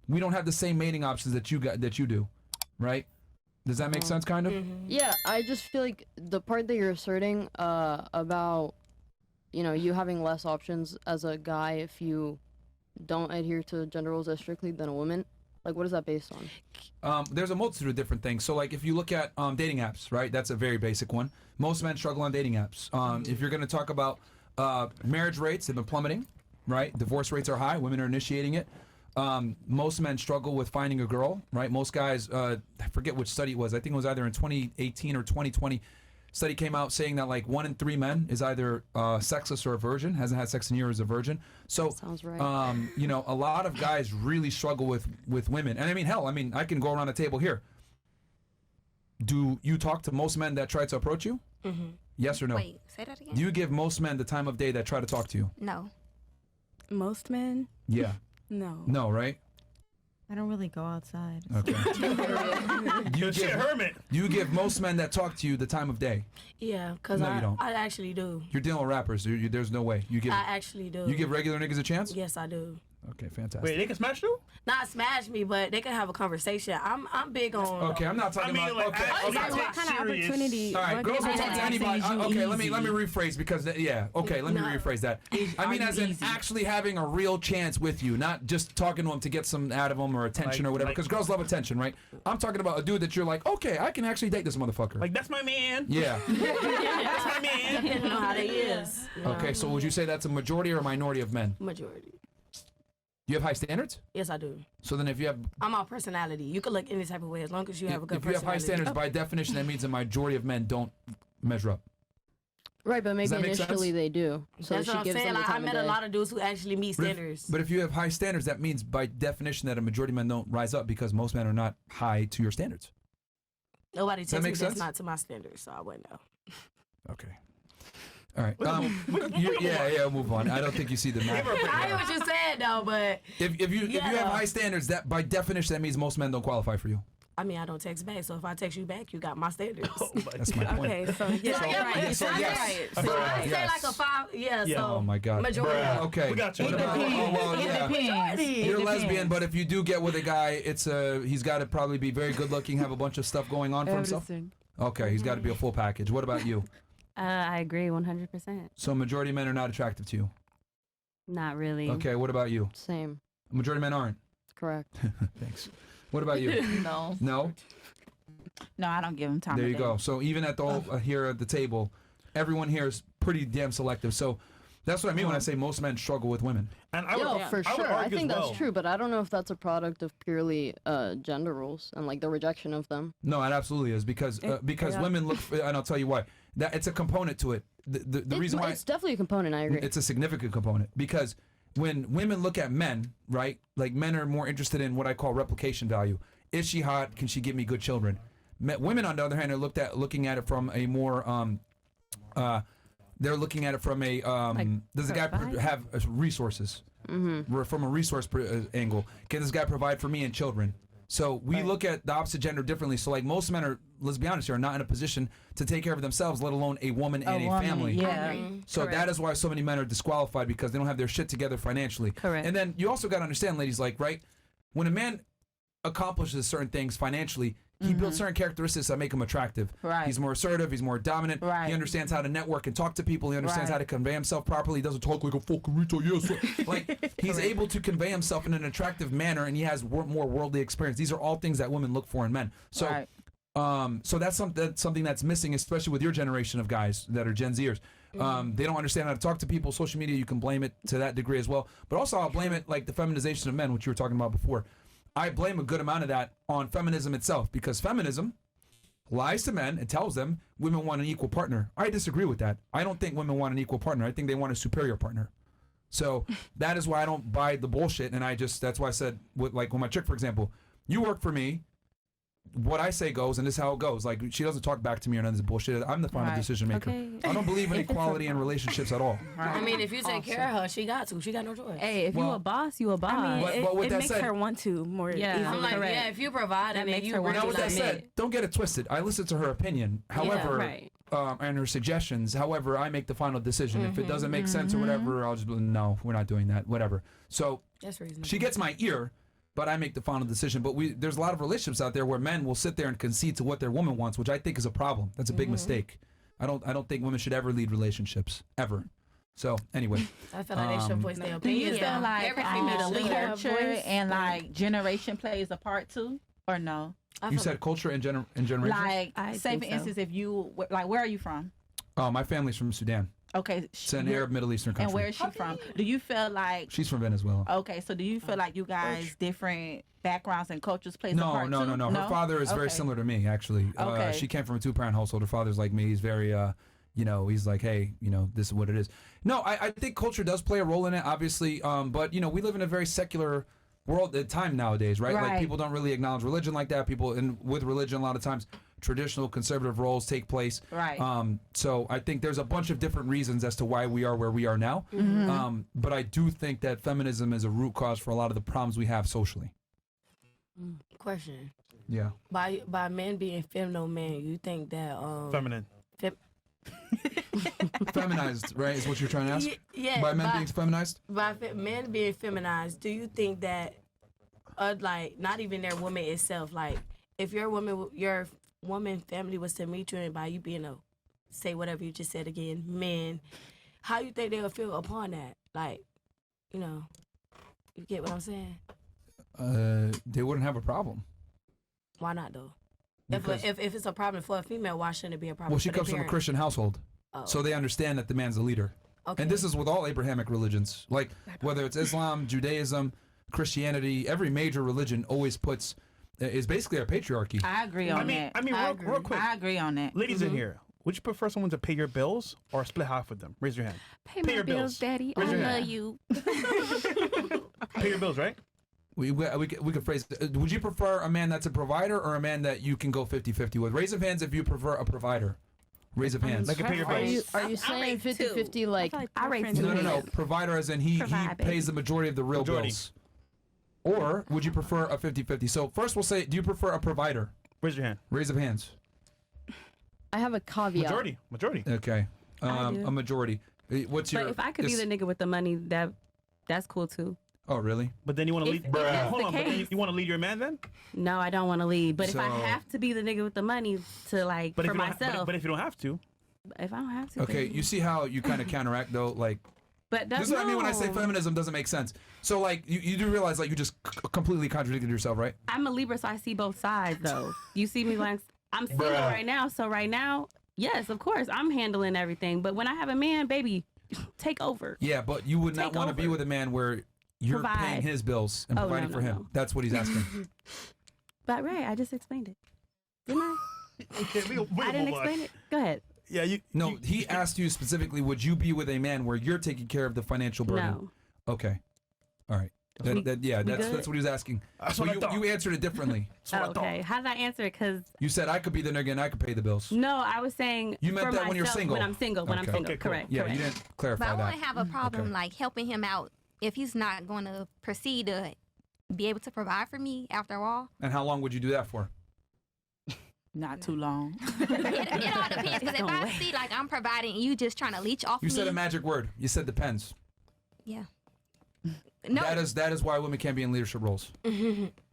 we don't have the same mating options that you do, right? Does that make sense, kind of? Yeah, I just feel like the part that you're asserting about, you know, you having less options as a guy if you don't adhere to gender roles as strictly than a woman, like, what is that based on? There's a multitude of different things. So, like, if you look at dating apps, right? That's a very basic one. Most men struggle on dating apps. If you're going to talk about marriage rates, they've been plummeting, right? Divorce rates are high. Women are initiating it. Most men struggle with finding a girl, right? Most guys, I forget which study it was. I think it was either in 2018 or 2020. Study came out saying that like 1 in 3 men is either sexless or a virgin, hasn't had sex in years, is a virgin. So, sounds right. you know, a lot of guys really struggle with women. And I mean, hell, I mean, I can go around the table here. Do you talk to most men that try to approach you? Yes or no? Wait, say that again. Do you give most men the time of day that try to talk to you? No. Most men? Yeah. No. No, right? I don't really go outside. Okay. You shit, hermit. You give most men that talk to you the time of day. Yeah, because No, you don't. I actually do. You're dealing with rappers. There's no way. You give I actually do. you give regular niggas a chance? Yes, I do. Okay, fantastic. Wait, they can smash you? Not smash me, but they can have a conversation. I'm big on. Okay, I'm not talking about. Okay, actually okay. take What kind of serious. opportunity? All right, what girls will gives talk to you anybody. access Okay, you let me easy? rephrase because yeah. Okay, let me No. rephrase that. I mean, as in easy? actually having a real chance with you, not just talking to them to get some out of them or attention Like- or whatever. like- Because girls love attention, right? I'm talking about a dude that you're like, okay, I can actually date this motherfucker. Like, that's my man. Yeah. That's my man. Depending on how they is. you know. Okay, so would you say that's a majority or a minority of men? Majority. You have high standards. Yes, I do. So then, if you have I'm all personality. You can look any type of way as long as you have a good if you have personality. high standards, by definition, that means the majority of men don't measure up. Right, but maybe that make initially sense? they do. So That's she what I'm gives saying. them the Like, I time of met a day. lot of dudes who actually meet But standards. But if you have high standards, that means by definition that a majority of men don't rise up because most men are not high to your standards. Nobody Does that takes me make that's sense? not to my standards, so I wouldn't know. Okay. All right. Yeah, we'll move on. I don't think you see the math. I hear what you said though, but If you have high standards, that by definition that means most men don't qualify for you. I mean I don't text back. So if I text you back, you got my standards. That's my point. Okay, so yeah, So, you're right. yeah, so You're yes. right. So I say Yes. like a 5. Yeah. Yeah. So Oh my God. majority. Okay. We got you. What about, oh, well, yeah. You're It lesbian, depends. but if you do get with a guy, he's got to probably be very good looking, have a bunch of stuff going on for himself. Everything. Okay, he's got to be a full package. What about you? I agree 100%. So majority of men are not attractive to you. Not really. Okay, what about you? Same. Majority of men aren't. Correct. Thanks. What about you? No. No? No, I don't give him time. There of you day. go. So even at the here at the table, everyone here is pretty damn selective. So that's what I mean when I say most men struggle with women. And I Yo, would, for I would sure. I argue think as that's well. true, but I don't know if that's a product of purely gender roles and like the rejection of them. No, it absolutely is because yeah. women look, and I'll tell you why. That it's a component to it. The reason why It's definitely a component, I agree. it's a significant component because when women look at men, right? Like men are more interested in what I call replication value. Is she hot? Can she give me good children? Women, on the other hand, are looking at it from a more they're looking at it from a does the guy provide? have resources? From a resource angle, can this guy provide for me and children? So we look at the opposite gender differently. So like most men are, let's be honest here, are not in a position to take care of themselves, let alone a woman and a woman, family. yeah. So that is why so many men are disqualified because they don't have their shit together financially. Correct. And then you also got to understand, ladies, like, right, when a man accomplishes certain things financially, he builds certain characteristics that make him attractive. Right. He's more assertive. He's more dominant. Right. He understands how to network and talk to people. He understands Right. how to convey himself properly. He doesn't talk like a fucking retard. Yes. Like, he's able to convey himself in an attractive manner, and he has more worldly experience. These are all things that women look for in men. So, Right. so that's something that's missing, especially with your generation of guys that are Gen Zers. They don't understand how to talk to people. Social media, you can blame it to that degree as well. But also, I'll blame it like the feminization of men, which you were talking about before. I blame a good amount of that on feminism itself because feminism lies to men and tells them women want an equal partner. I disagree with that. I don't think women want an equal partner. I think they want a superior partner. So that is why I don't buy the bullshit. And that's why I said, with my chick, for example, you work for me. What I say goes, and this is how it goes. Like, she doesn't talk back to me or none of this bullshit. I'm the final Right. decision maker. Okay. I don't believe in If it's equality in relationships at all. I mean, if you take care of her, she got to. She got no choice. Hey, if you Well, a boss, you a boss. I mean, But with it that makes said- her want to more Yeah. easily. I'm like, Correct. yeah, if you provide That and makes you her want really Now, with that like said, don't get it twisted. I listen to her opinion. However, right. and her suggestions. However, I make the final decision. If it doesn't make sense or whatever, I'll just be, no, we're not doing that. Whatever. So that's reasonable. she gets my ear, but I make the final decision. But there's a lot of relationships out there where men will sit there and concede to what their woman wants, which I think is a problem. That's a big mistake. I don't think women should ever lead relationships ever. So anyway, I feel like they should voice their Do you opinions. feel though. like Every female should lead her culture voice. and like generation plays a part too, or no? I you feel said culture and generation. Like, I say think for so. instance, if you like, where are you from? Oh, my family's from Sudan. Okay, It's an Arab Middle Eastern country. and where is she from? Do you feel like She's from Venezuela. okay? So do you feel like you guys different backgrounds and cultures plays a No, part no, too? no, no. Her father is very Okay. similar to me, actually. Okay. She came from a 2-parent household. Her father's like me. He's very, he's like, hey, this is what it is. No, I think culture does play a role in it, obviously. But, we live in a very secular world at time nowadays, right? Like, Right. people don't really acknowledge religion like that. And with religion, a lot of times, traditional conservative roles take place. Right. So I think there's a bunch of different reasons as to why we are where we are now. But I do think that feminism is a root cause for a lot of the problems we have socially. question. Yeah. By men being feminine men, you think that Feminine. Feminized, right, is what you're trying to ask? Yeah. By men being feminized? Men being feminized, do you think that like not even their woman itself, like if your woman family was to meet you and by you being a say whatever you just said again, men, how you think they'll feel upon that? Like, you get what I'm saying? They wouldn't have a problem. Why not though? Because- If it's a problem for a female, why shouldn't it be a problem? Well, she for their comes from a parent? Christian household, Oh, so they understand that the man's the leader. okay. And this is with all Abrahamic religions, like whether it's Islam, Judaism, Christianity, every major religion always is basically a patriarchy. I agree on that. I mean, I real quick. I agree on that. Ladies in here, would you prefer someone to pay your bills or split half with them? Raise your hand. Pay Pay my your bills, bills. Daddy. I Raise your love hand. you. Pay your bills, right? We could phrase it. Would you prefer a man that's a provider or a man that you can go 50-50 with? Raise of hands if you prefer a provider. Raise of hands. Like, pay your Are you bills. are you saying 50-50 like I rate preference two. No. is- Provider as in he Provide, baby. pays the majority of the real Majority. bills. Or would you prefer a 50-50? So first we'll say, do you prefer a provider? Raise your hand. Raise of hands. I have a caveat. Majority. Okay. I do. A majority. What's your? But if I could be the nigga with the money, that's cool too. Oh really? But then you want to If- lead. if that's Hold the on. But then case- you want to lead your man then? No, I don't want to lead. But if I So- have to be the nigga with the money to like But for if you don't, myself, but if you don't have to, if I don't have to. Okay. then- You see how you kind of counteract though, like. But that's This is what I mean when I say no. feminism doesn't make sense. So like you do realize like you just completely contradicted yourself, right? I'm a Libra, so I see both sides though. You see me like I'm single Bruh. right now, so right now, yes, of course, I'm handling everything. But when I have a man, baby, take over. Yeah, but you would not Take want to be over. with a man where you're Provide. paying his bills and Oh, no, providing no, for him. no. That's what he's asking. But right, I just explained it. Didn't I? okay, we I didn't explain it. Go ahead. Yeah, you. No, you- he asked you specifically, would you be with a man where you're taking care of the financial burden? No. Okay. All right. We- That's good? what he was asking. That's But what I thought. you answered it differently. That's what I thought. Okay. How did I answer it? Because You said I could be the nigga and I could pay the bills. no, I was saying You meant for that when you're myself, single. When I'm single. When I'm Okay. single. Okay, cool. Correct. Yeah, correct. you didn't But clarify I that. wouldn't have a problem Okay. like helping him out if he's not going to proceed to be able to provide for me after all. And how long would you do that for? Not too long. It all depends because if Don't I wait. see like I'm providing and you just trying to leech off You me, said a magic word. You said depends. yeah. No, That is why women can't be in leadership roles.